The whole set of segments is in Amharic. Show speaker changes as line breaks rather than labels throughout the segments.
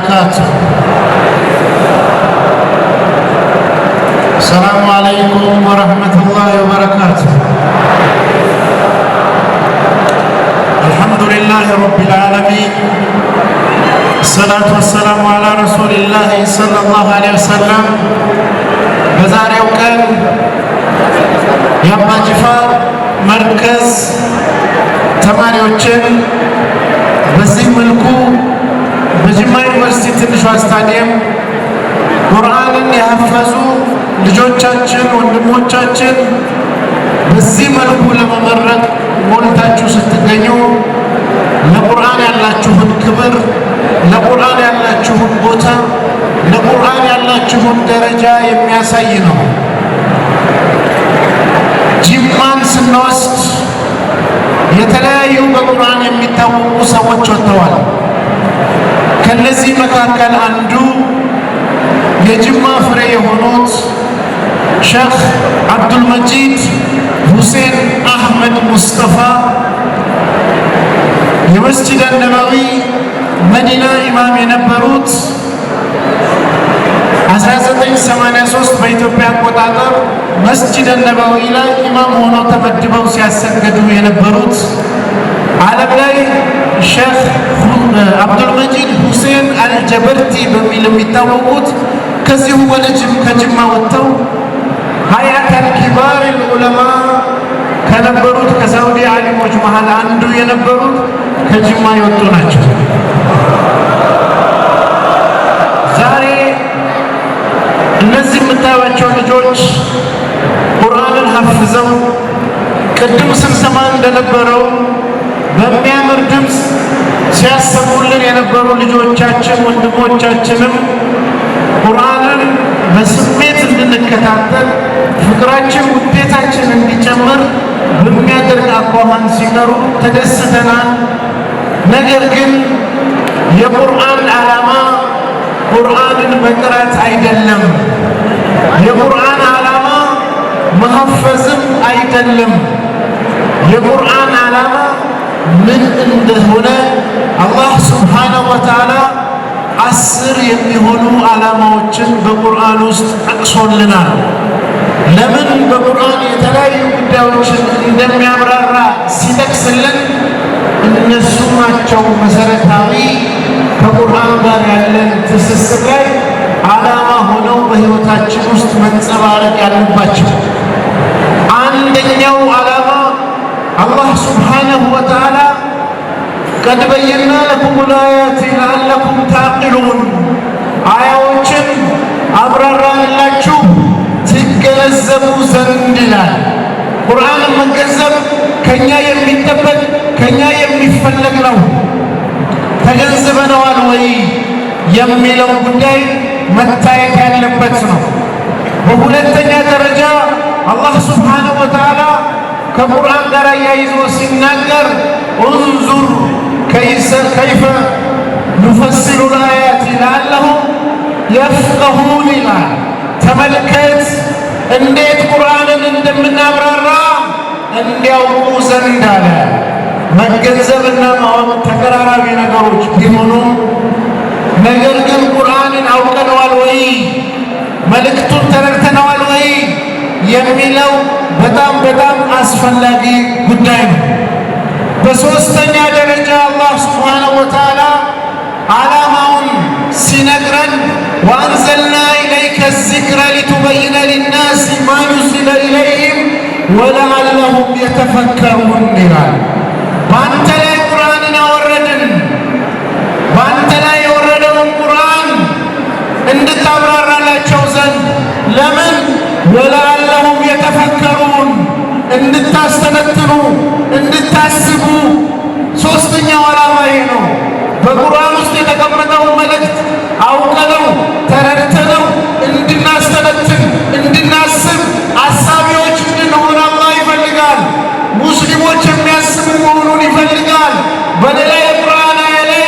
وبركاته. السلام عليكم ورحمة الله وبركاته. الحمد لله رب العالمين، الصلاة والسلام على رسول الله صلى الله عليه وسلم. በዛሬው ቀን የአባ ጅፋር መርከዝ ተማሪዎችን በዚህ መልኩ በጅማ ዩኒቨርሲቲ ትንሿ ስታዲየም ቁርአንን ያፈዙ ልጆቻችን ወንድሞቻችን በዚህ መልኩ ለመመረቅ ሞልታችሁ ስትገኙ ለቁርአን ያላችሁን ክብር፣ ለቁርአን ያላችሁን ቦታ፣ ለቁርአን ያላችሁን ደረጃ የሚያሳይ ነው። ጅማን ስንወስድ የተለያዩ በቁርአን የሚታወቁ ሰዎች ወጥተዋል። ከነዚህ መካከል አንዱ የጅማ ፍሬ የሆኑት ሼክ አብዱልመጂድ ሁሴን አህመድ ሙስጠፋ የመስጂድ ነበዊ መዲና ኢማም የነበሩት 1983 በኢትዮጵያ አቆጣጠር መስጂድ ነበዊ ላይ ኢማም ሆነው ተመድበው ሲያሰግዱ የነበሩት ዓለም ላይ ሼክ አብዱልመጂድ ሁሴን አልጀበርቲ በሚል የሚታወቁት ከዚሁ ከጅማ ወጥተው ሀያተል ኪባር ዑለማ ከነበሩት ከሳውዲ ዓሊሞች መሃል አንዱ የነበሩት ከጅማ የወጡ ናቸው። ዛሬ እነዚህ የምታዩቸው ልጆች ቁርአንን ሐፍዘው ቅድም ስንሰማ እንደነበረው በሚያምር ድምፅ ሲያሰሙልን የነበሩ ልጆቻችን ወንድሞቻችንም ቁርአንን በስሜት እንድንከታተል ፍቅራችን ውዴታችን እንዲጨምር በሚያደርግ አኳኋን ሲቀሩ ተደስተናል። ነገር ግን የቁርአን ዓላማ ቁርአንን መቅራት አይደለም። የቁርአን ዓላማ መሐፈዝም አይደለም። የቁርአን ዓላማ ምን እንደሆነ አላህ ሱብሓነሁ ወተዓላ 10 የሚሆኑ ዓላማዎችን በቁርአን ውስጥ ጠቅሶልናል። ለምን በቁርአን የተለያዩ ጉዳዮችን እንደሚያብራራ ሲጠቅስልን እነሱ ናቸው መሰረታዊ ከቁርአን ጋር ያለን ትስስር ላይ ዓላማ ሆነው በሕይወታችን ውስጥ መንጸባረቅ ያለባቸው። አንደኛው ዓላማ አላህ ሱብሓነሁ ወተዓላ ቀድ በየና ለኩም አያቲ ለአለኩም ታቂሉን አያዎችን አብራራንላችሁ ትገነዘቡ ዘንድ ይላል። ቁርአንን መገንዘብ ከኛ የሚጠበቅ ከኛ የሚፈለግ ነው። ተገንዝበነዋል ወይ የሚለው ጉዳይ መታየት ያለበት ነው። በሁለተኛ ደረጃ አላህ ሱብሓነሁ ወተዓላ ከቁርአን ጋር ያይዞ ሲናገር እንዙር ከይፈ ኑፈሲሉ አያቲ ለአለሁም የፍቀሁን ይላል። ተመልከት እንዴት ቁርአንን እንደምናብራራ እንዲያውቁ ዘንድ አለ። መገንዘብና ማወቅ ተቀራራቢ ነገሮች ቢሆኑም ነገር ግን ቁርአንን አውቀነዋል ወይ መልእክቱን ተረድተነዋል ወይ የሚለው በጣም አስፈላጊ ጉዳይ ነው። በሶስተኛ ደረጃ አላህ ሱብሓነሁ ወተዓላ ዓላማውን ሲነግረን ወአንዘልና ኢለይከ ዚክረ ሊቱበይነ ሊናሲ ማ ኑዚለ ኢለይሂም ወለዐለሁም የተፈከሩን ይላል። በአንተ ላይ ቁርአንን አወረድን። በአንተ ላይ የወረደውን ቁርአን እንድታብራራላቸው ዘንድ ለምን? ወለዐለሁም የተፈከሩን እንድታስተነትኑ እንድታስቡ። ሶስተኛው ዓላማ ይሄ ነው። በቁርአን ውስጥ የተቀመጠውን መልእክት አውቀነው ተረድተነው እንድናስተነትን እንድናስብ አሳቢዎች እንድንሆን አላህ ይፈልጋል። ሙስሊሞች የሚያስቡ መሆኑን ይፈልጋል። በሌላ የቁርአን አያ ላይ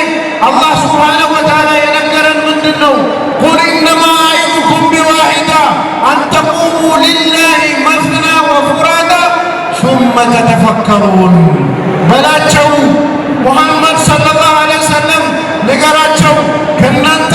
አላህ ሱብሓነሁ ወተዓላ የነገረን ምንድን ነው? ቁል ኢነማ አዒዙኩም ቢዋሒዳ አን ተቁሙ ሊላሂ መስና ወፉራዳ ሱመ ተተፈከሩን በላቸው። ሙሐመድ ሰለላሁ ዐለይሂ ወሰለም ንገራቸው ከእናንተ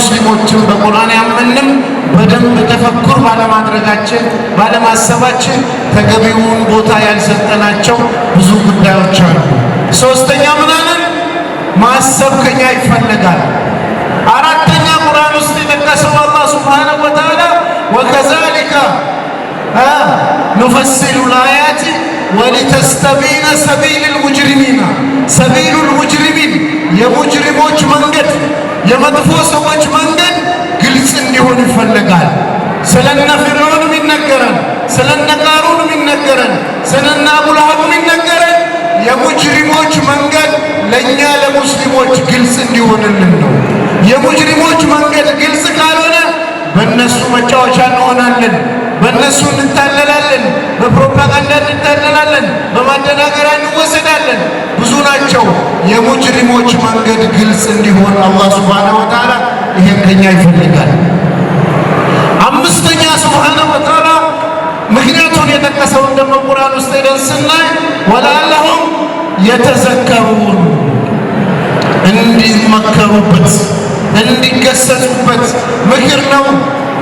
ሙስሊሞችን በቁርአን ያመንም በደንብ ተፈኩር ባለማድረጋችን ባለማሰባችን ተገቢውን ቦታ ያልሰጠናቸው ብዙ ጉዳዮች አሉ። ሶስተኛ ምን አለን? ማሰብ ከኛ ይፈልጋል። አራተኛ ቁርአን ውስጥ የጠቀሰው አላህ ሱብሓነሁ ወተዓላ ወከዛሊከ ኑፈሲሉ ልአያቲ ወሊተስተቢነ ሰቢሉል ሙጅሪሚን ሰቢሉል ሙጅሪሚን የሙጅሪሞች መንገድ የመጥፎ ሰዎች መንገድ ግልጽ እንዲሆን ይፈልጋል። ስለነ ፊርዓውንም ይነገረን፣ ስለነ ቃሩንም ይነገረን፣ ስለነ አቡለሀብም ይነገረን። የሙጅሪሞች መንገድ ለእኛ ለሙስሊሞች ግልጽ እንዲሆንልን ነው። የሙጅሪሞች መንገድ ግልጽ ካልሆነ በእነሱ መጫወቻ እንሆናለን፣ በእነሱ እንታለላለን፣ በፕሮፓጋንዳ እንታለላለን፣ በማደናገሪያ እንወሰዳለን። ብዙ ናቸው። የሙጅሪሞች መንገድ ግልጽ እንዲሆን አላህ ሱብሓነሁ ወተዓላ ይሄን ከኛ ይፈልጋል። አምስተኛ ሱብሓነሁ ወተዓላ ምክንያቱን የጠቀሰውን ደግሞ ቁርአን ውስጥ ሄደን ስናይ ወለዐለሁም የተዘከሩን እንዲመከሩበት እንዲገሰጹበት ምክር ነው፣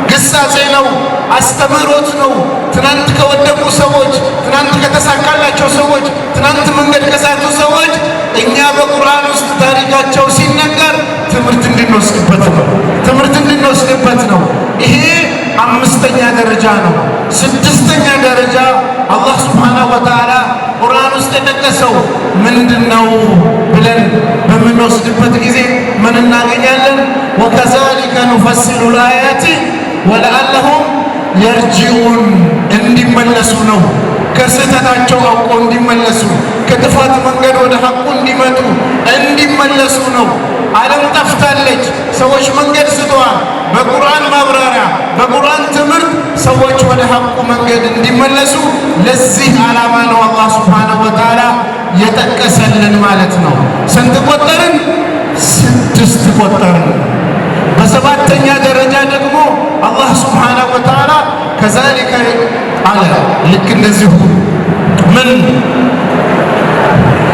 ግሳጼ ነው፣ አስተምህሮት ነው። ትናንት ከወደቁ ሰዎች፣ ትናንት ከተሳካላቸው ሰዎች፣ ትናንት መንገድ ከሳቱ ሰዎች እኛ በቁርአን ውስጥ ታሪካቸው ሲነገር ትምህርት እንድንወስድበት ነው። ይሄ አምስተኛ ደረጃ ነው። ስድስተኛ ደረጃ አላህ ሱብሓነሁ ወተዓላ ቁርአን ውስጥ የጠቀሰው ምንድነው ብለን በምንወስድበት ጊዜ ምን እናገኛለን? ወከዛሊከ ኑፈሲሉ ልአያቲ ወለዐለሁም የርጂዑን እንዲመለሱ ነው። ከስህተታቸው አውቀው እንዲመለሱ፣ ከጥፋት መንገድ ወደ ሐቁ እንዲመጡ እንዲመለሱ ነው። ዓለም ጠፍታለች። ሰዎች መንገድ ስተዋል። በቁርአን ማብራሪያ በቁርአን ትምህርት ሰዎች ወደ ሐቁ መንገድ እንዲመለሱ ለዚህ ዓላማ ነው አላህ ሱብሓነሁ ወተዓላ የጠቀሰልን ማለት ነው። ስንት ቆጠርን? 6 ቆጠርን። በሰባተኛ ደረጃ ደግሞ አላህ ሱብሓነሁ ወተዓላ ከዛሊከ አለ ልክ እንደዚሁ ምን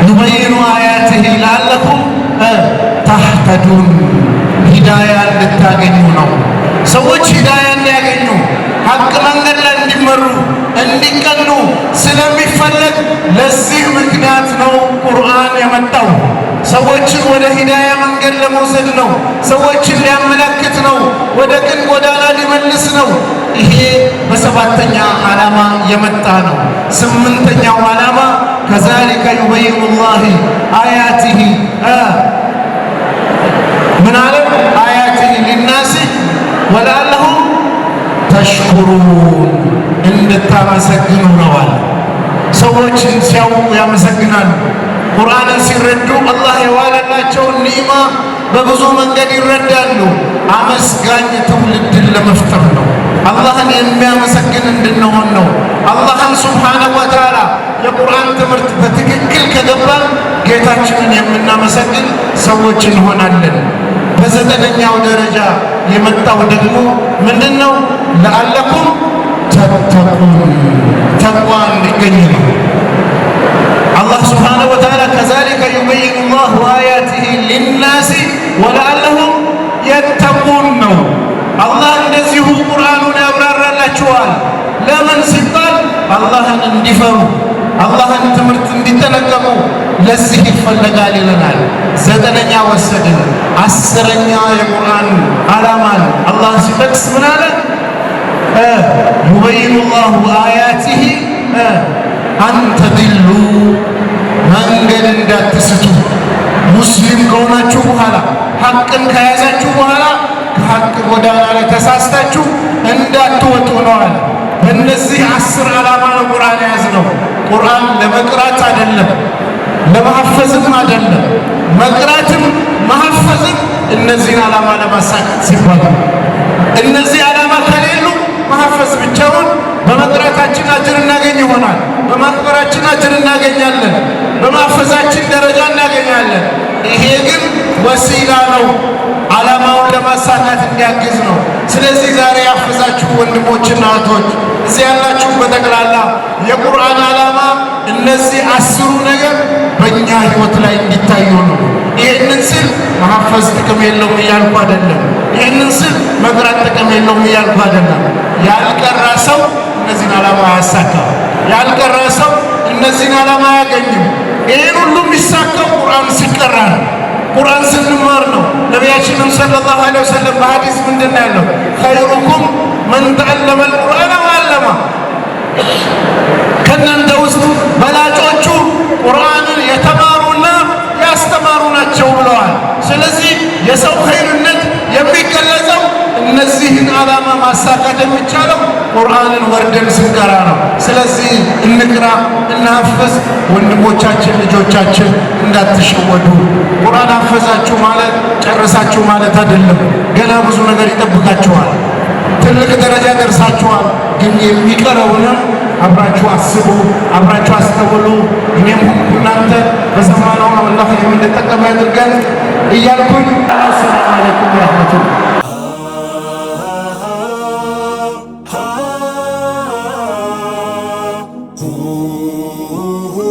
ኑበይኑ አያቲሂ ለዐለኩም ተህተዱን ሂዳያ እንድታገኙ ነው። ሰዎች ሂዳያ እንዲያገኙ ሐቅ መንገድ ላይ እንዲመሩ እንዲቀኑ ስለሚፈለግ ለዚህ ምክንያት ነው ቁርአን የመጣው። ሰዎችን ወደ ሂዳያ መንገድ ለመውሰድ ነው። ሰዎችን ሊያመለክት ነው። ወደ ቅን ጎዳና ሊመልስ ነው። ይሄ በሰባተኛ ዓላማ የመጣ ነው። ስምንተኛው ዓላማ ከዛሊከ ዩበይኑ ላሂ አያቲሂ ምን አለ? አያቲሂ ሊናሲ ወለዐለሁም ተሽኩሩን እንድታመሰግኑ ነዋል። ሰዎችን ሲያውቁ ያመሰግናሉ። ቁርአንን ሲረዱ አላህ የዋለላቸውን ኒዕማ በብዙ መንገድ ይረዳሉ። አመስጋኝ ትውልድን ለመፍጠር ነው። አላህን የሚያመሰግን እንድንሆን ነው። አላህን ሱብሓነሁ ወተዓላ የቁርአን ትምህርት በትክክል ከገባን ጌታችንን የምናመሰግን ሰዎች እንሆናለን። በዘጠነኛው ደረጃ የመጣው ደግሞ ምንድን ነው? ለዐለኩም ተተቁን ተቅዋ እንዲገኝ ነው። አላህ ሱብሓነሁ ወተዓላ ከዛሊከ ዩበይኑ ላሁ አያቲሂ ሊናሲ ወለዐለሁም የተቁን ነው። አላህ እንደዚሁ ቁርአኑን ያብራራላችኋል። ለምን ሲባል አላህን እንዲፈሩ፣ አላህን ትምህርት እንዲጠነቀቁ ለዚህ ይፈለጋል ይለናል። ዘጠነኛ ወሰድን። አስረኛ የቁርአን ዓላማን አላህ ሲጠቅስ ምን አለ? ዩበይኑ ላሁ አያቲሂ አንተድሉ መንገድ እንዳትስቱ። ሙስሊም ከሆናችሁ በኋላ ሐቅን ከያዛችሁ በኋላ ከሐቅ ጎዳና ላይ ተሳስታችሁ እንዳትወጡ ነዋል። በእነዚህ 10 ዓላማ ነው ቁርአን የያዝነው። ቁርአን ለመቅራት አይደለም፣ ለማሐፈዝም አይደለም። መቅራትም ማሐፈዝም እነዚህን ዓላማ ለማሳካት ሲባል፣ እነዚህ ዓላማ ከሌሉ ማሐፈዝ ብቻውን በመቅራታችን አጅር እናገኝ ይሆናል። በማክበራችን አጅር እናገኛለን። በማሐፈዛችን ደረጃ እናገኛለን። ይሄ ግን ወሲላ ነው፣ ዓላማውን ለማሳካት እንዲያግዝ ነው። ስለዚህ ዛሬ ያፈዛችሁ ወንድሞችና እህቶች እዚህ ያላችሁ በጠቅላላ የቁርአን ዓላማ እነዚህ 10ሩ ነገር በእኛ ህይወት ላይ እንዲታዩ ነው። ይህንን ስል ማሐፈዝ ጥቅም የለውም እያልኩ አይደለም። ይህንን ስል መቅራት ጥቅም የለውም እያልኩ አይደለም። ያልቀራ ሰው እነዚህን ዓላማ አያሳካም። ያልቀራ ሰው እነዚህን ዓላማ አያገኝም። ይህን ሁሉ የሚሳካው ቁርአን ሲቀራ ነው። ቁርአን ስንማር ነው። ነቢያችንም ሰለላሁ ዐለይሂ ወሰለም በሐዲስ ምንድን ነው ያለው? ኸይሩኩም መን ተዐለመ አልቁርአነ ወዐለመ። ከእናንተ ውስጥ በላጮቹ ቁርአንን የተማሩና ያስተማሩ ናቸው ብለዋል። ስለዚህ የሰው ኸይርነት የሚገለጸው እነዚህን ዓላማ ማሳካት የሚቻለው ቁርአንን ወርደን ስንቀራ ነው። ስለዚህ እንቅራ፣ እናሐፍዝ። ወንድሞቻችን ልጆቻችን እንዳትሸወዱ። ቁርአን አፈዛችሁ ማለት ጨረሳችሁ ማለት አይደለም። ገና ብዙ ነገር ይጠብቃችኋል። ትልቅ ደረጃ ደርሳችኋል። ግን የሚቀረውንም አብራችሁ አስቡ፣ አብራችሁ አስተውሉ። እኔም እናንተ በሰማነው አላህ የምንጠቀም ያድርገን እያልኩኝ